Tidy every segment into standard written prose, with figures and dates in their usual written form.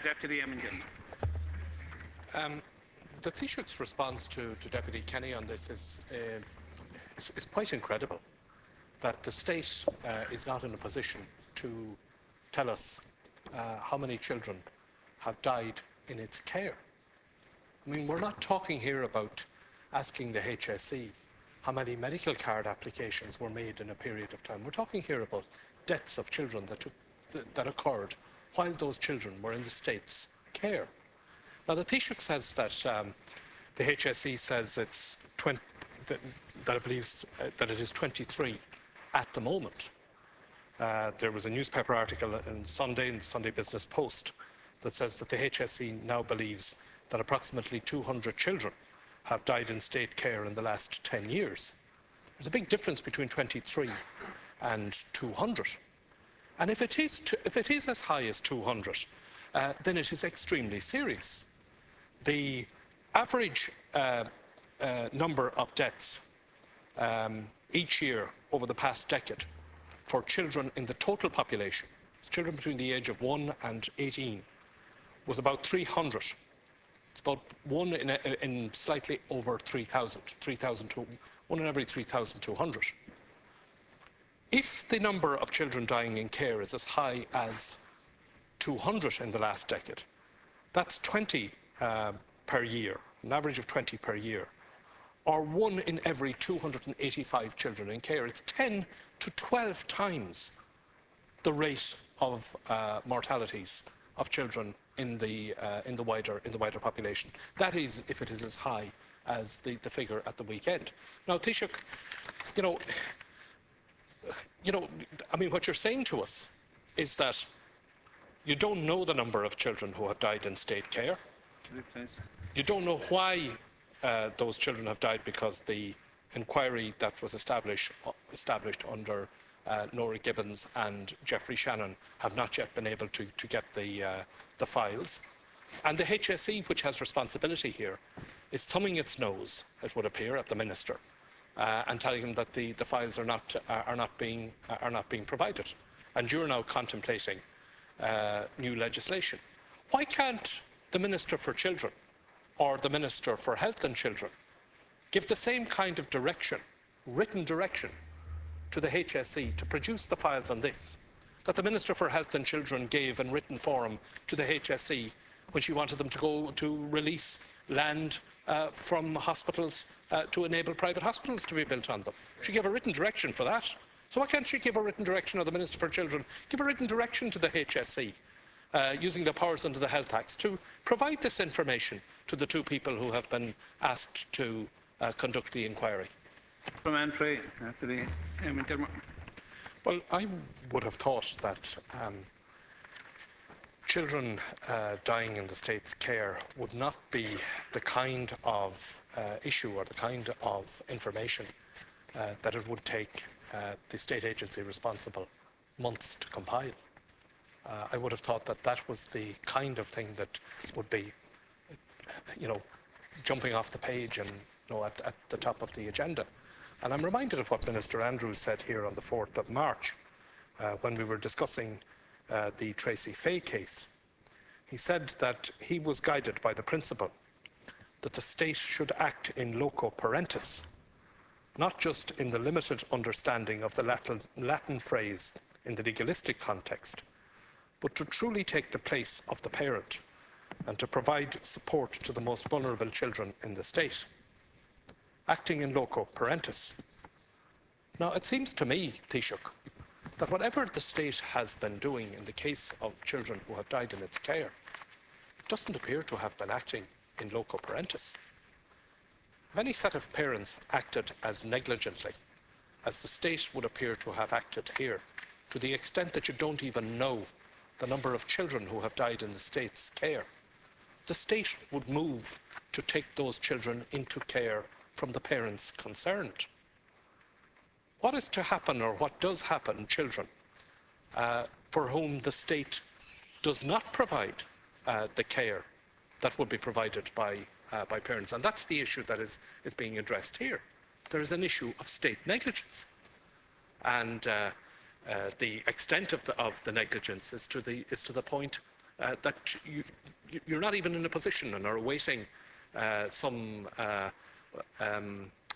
Deputy Gilmore. The Taoiseach's response to Deputy Kenny on this is quite incredible, that the state is not in a position to tell us how many children have died in its care. I mean, we're not talking here about asking the HSE how many medical card applications were made in a period of time. We're talking here about deaths of children that occurred while those children were in the state's care. Now, the Taoiseach says that the HSE says it's that it believes that it is 23 at the moment. There was a newspaper article in the Sunday Business Post, that says that the HSE now believes that approximately 200 children have died in state care in the last 10 years. There's a big difference between 23 and 200. And if it is as high as 200, then it is extremely serious. The average number of deaths each year over the past decade for children in the total population, children between the age of 1 and 18, was about 300. It's about one in slightly over 3,000, 1 in every 3,200. If the number of children dying in care is as high as 200 in the last decade, that's 20 per year, an average of 20 per year, or 1 in every 285 children in care. It's 10 to 12 times the rate of mortalities of children in the wider population. That is, if it is as high as the figure at the weekend. Now, Taoiseach, I mean, what you're saying to us is that you don't know the number of children who have died in state care. You don't know why those children have died, because the inquiry that was established under Nora Gibbons and Jeffrey Shannon have not yet been able to get the files. And the HSE, which has responsibility here, is thumbing its nose, it would appear, at the Minister and telling him that the files are not being provided. And you're now contemplating new legislation. Why can't the Minister for Children or the Minister for Health and Children give the same kind of direction, written direction, to the HSE to produce the files on this, that the Minister for Health and Children gave in written form to the HSE when she wanted them to go to release land from hospitals to enable private hospitals to be built on them? She gave a written direction for that. So why can't she give a written direction, or the Minister for Children give a written direction to the HSE using the powers under the Health Act to provide this information to the two people who have been asked to conduct the inquiry? Supplementary, Deputy Gilmore. Well, I would have thought that children dying in the state's care would not be the kind of issue or the kind of information that it would take the state agency responsible months to compile. I would have thought that that was the kind of thing that would be, jumping off the page and at the top of the agenda. And I'm reminded of what Minister Andrews said here on the 4th of March when we were discussing the Tracy Fay case. He said that he was guided by the principle that the state should act in loco parentis, not just in the limited understanding of the Latin phrase in the legalistic context, but to truly take the place of the parent and to provide support to the most vulnerable children in the state. Acting in loco parentis. Now, it seems to me, Taoiseach, that whatever the state has been doing in the case of children who have died in its care, it doesn't appear to have been acting in loco parentis. If any set of parents acted as negligently as the state would appear to have acted here, to the extent that you don't even know the number of children who have died in the state's care, the state would move to take those children into care from the parents concerned. What is to happen, or what does happen, children for whom the state does not provide the care that would be provided by parents? And that's the issue that is being addressed here. There is an issue of state negligence, and the extent of the negligence is to the point that you're not even in a position and are awaiting some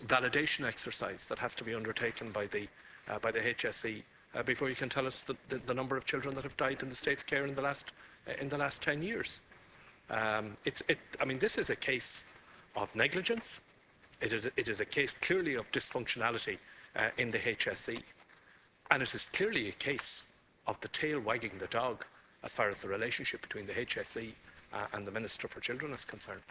validation exercise that has to be undertaken by the HSE before you can tell us the number of children that have died in the state's care in the last 10 years. I mean, this is a case of negligence. It is a case clearly of dysfunctionality in the HSE, and it is clearly a case of the tail wagging the dog as far as the relationship between the HSE and the Minister for Children is concerned.